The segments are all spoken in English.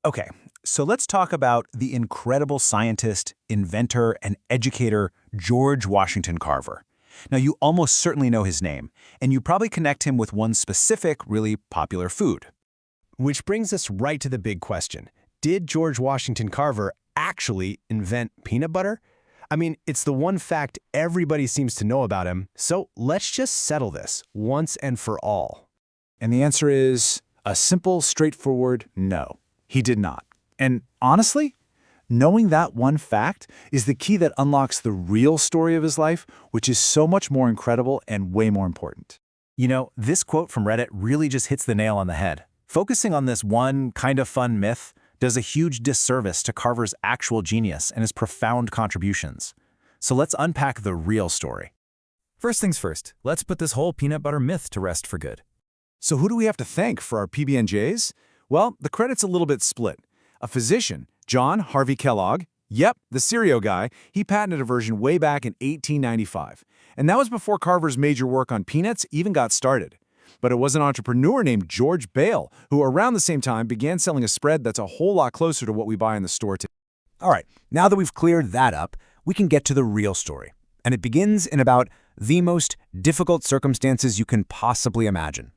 Okay, so let's talk about the incredible scientist, inventor, and educator George Washington Carver. Now, you almost certainly know his name, and you probably connect him with one specific, really popular food. Which brings us right to the big question. Did George Washington Carver actually invent peanut butter? I mean, it's the one fact everybody seems to know about him, so let's just settle this once and for all. And the answer is a simple, straightforward no. He did not. And honestly, knowing that one fact is the key that unlocks the real story of his life, which is so much more incredible and way more important. You know, this quote from Reddit really just hits the nail on the head. Focusing on this one kind of fun myth does a huge disservice to Carver's actual genius and his profound contributions. So let's unpack the real story. First things first, let's put this whole peanut butter myth to rest for good. So who do we have to thank for our PB&Js? Well, the credit's a little bit split. A physician, John Harvey Kellogg, yep, the cereal guy, he patented a version way back in 1895. And that was before Carver's major work on peanuts even got started. But it was an entrepreneur named George Bale who around the same time began selling a spread that's a whole lot closer to what we buy in the store today. All right, now that we've cleared that up, we can get to the real story. And it begins in about the most difficult circumstances you can possibly imagine.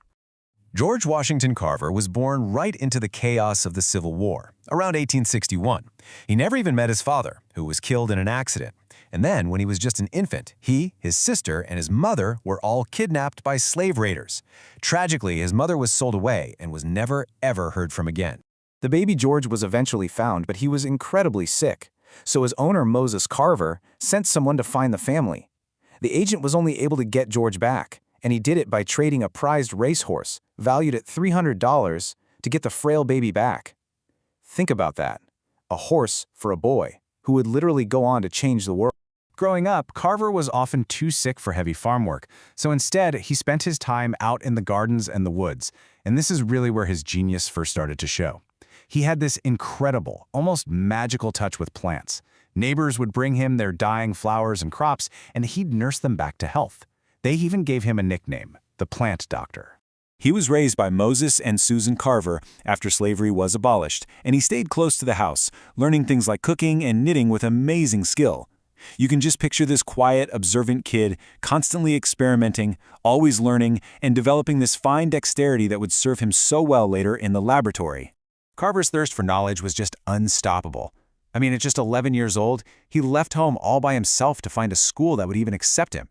George Washington Carver was born right into the chaos of the Civil War, around 1861. He never even met his father, who was killed in an accident. And then, when he was just an infant, he, his sister, and his mother were all kidnapped by slave raiders. Tragically, his mother was sold away and was never, ever heard from again. The baby George was eventually found, but he was incredibly sick. So his owner, Moses Carver, sent someone to find the family. The agent was only able to get George back, and he did it by trading a prized racehorse, valued at $300, to get the frail baby back. Think about that. A horse for a boy, who would literally go on to change the world. Growing up, Carver was often too sick for heavy farm work, so instead he spent his time out in the gardens and the woods, and this is really where his genius first started to show. He had this incredible, almost magical touch with plants. Neighbors would bring him their dying flowers and crops, and he'd nurse them back to health. They even gave him a nickname, the Plant Doctor. He was raised by Moses and Susan Carver after slavery was abolished, and he stayed close to the house, learning things like cooking and knitting with amazing skill. You can just picture this quiet, observant kid constantly experimenting, always learning, and developing this fine dexterity that would serve him so well later in the laboratory. Carver's thirst for knowledge was just unstoppable. I mean, at just 11 years old, he left home all by himself to find a school that would even accept him.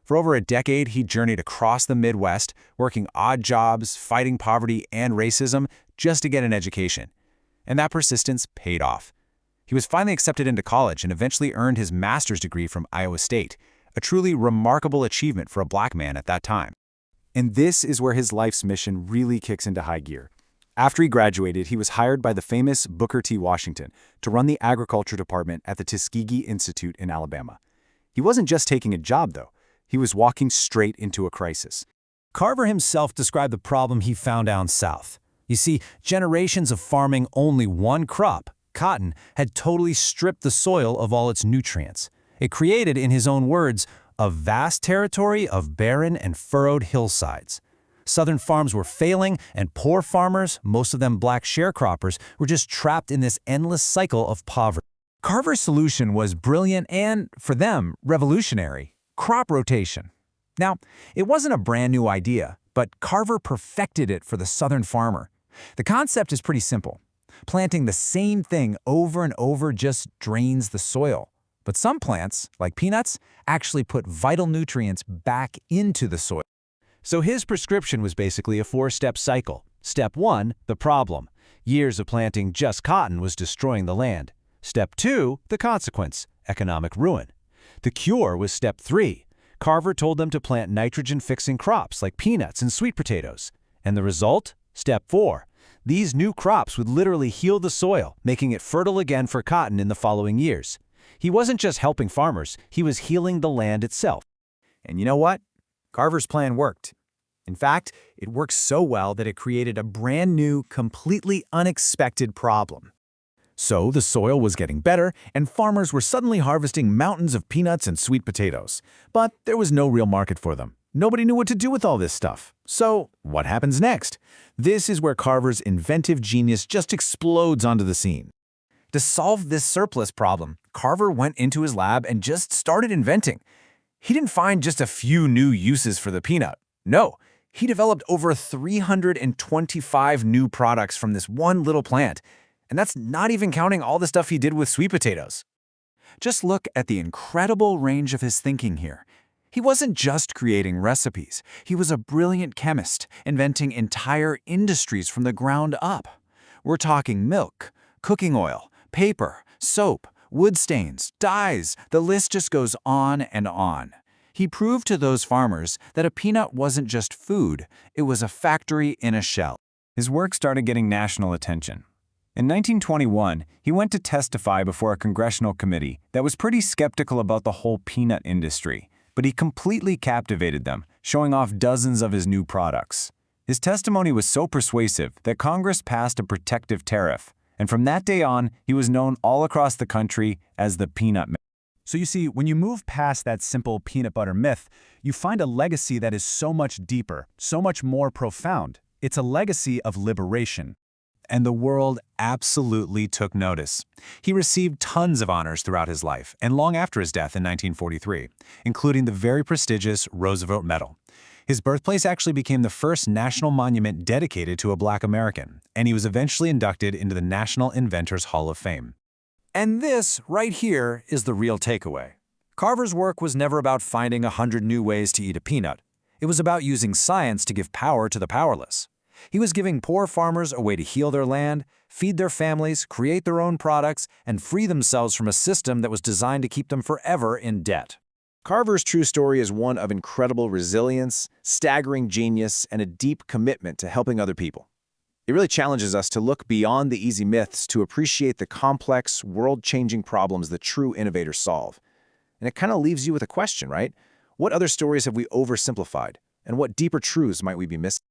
For over a decade, he journeyed across the Midwest, working odd jobs, fighting poverty and racism just to get an education. And that persistence paid off. He was finally accepted into college and eventually earned his master's degree from Iowa State, a truly remarkable achievement for a black man at that time. And this is where his life's mission really kicks into high gear. After he graduated, he was hired by the famous Booker T. Washington to run the agriculture department at the Tuskegee Institute in Alabama. He wasn't just taking a job, though. He was walking straight into a crisis. Carver himself described the problem he found down south. You see, generations of farming only one crop, cotton, had totally stripped the soil of all its nutrients. It created, in his own words, a vast territory of barren and furrowed hillsides. Southern farms were failing, and poor farmers, most of them black sharecroppers, were just trapped in this endless cycle of poverty. Carver's solution was brilliant and, for them, revolutionary: crop rotation. Now, it wasn't a brand new idea, but Carver perfected it for the Southern farmer. The concept is pretty simple. Planting the same thing over and over just drains the soil. But some plants, like peanuts, actually put vital nutrients back into the soil. So his prescription was basically a 4-step cycle. Step 1, the problem. Years of planting just cotton was destroying the land. Step 2, the consequence, economic ruin. The cure was step 3. Carver told them to plant nitrogen-fixing crops like peanuts and sweet potatoes. And the result? Step 4. These new crops would literally heal the soil, making it fertile again for cotton in the following years. He wasn't just helping farmers, he was healing the land itself. And you know what? Carver's plan worked. In fact, it worked so well that it created a brand new, completely unexpected problem. So the soil was getting better, and farmers were suddenly harvesting mountains of peanuts and sweet potatoes. But there was no real market for them. Nobody knew what to do with all this stuff. So, what happens next? This is where Carver's inventive genius just explodes onto the scene. To solve this surplus problem, Carver went into his lab and just started inventing. He didn't find just a few new uses for the peanut. No, he developed over 325 new products from this one little plant. And that's not even counting all the stuff he did with sweet potatoes. Just look at the incredible range of his thinking here. He wasn't just creating recipes. He was a brilliant chemist, inventing entire industries from the ground up. We're talking milk, cooking oil, paper, soap, wood stains, dyes. The list just goes on and on. He proved to those farmers that a peanut wasn't just food, it was a factory in a shell. His work started getting national attention. In 1921, he went to testify before a congressional committee that was pretty skeptical about the whole peanut industry, but he completely captivated them, showing off dozens of his new products. His testimony was so persuasive that Congress passed a protective tariff, and from that day on, he was known all across the country as the Peanut Man. So you see, when you move past that simple peanut butter myth, you find a legacy that is so much deeper, so much more profound. It's a legacy of liberation. And the world absolutely took notice. He received tons of honors throughout his life and long after his death in 1943, including the very prestigious Roosevelt Medal. His birthplace actually became the first national monument dedicated to a Black American, and he was eventually inducted into the National Inventors Hall of Fame. And this, right here, is the real takeaway. Carver's work was never about finding 100 new ways to eat a peanut. It was about using science to give power to the powerless. He was giving poor farmers a way to heal their land, feed their families, create their own products, and free themselves from a system that was designed to keep them forever in debt. Carver's true story is one of incredible resilience, staggering genius, and a deep commitment to helping other people. It really challenges us to look beyond the easy myths to appreciate the complex, world-changing problems that true innovators solve. And it kind of leaves you with a question, right? What other stories have we oversimplified? And what deeper truths might we be missing?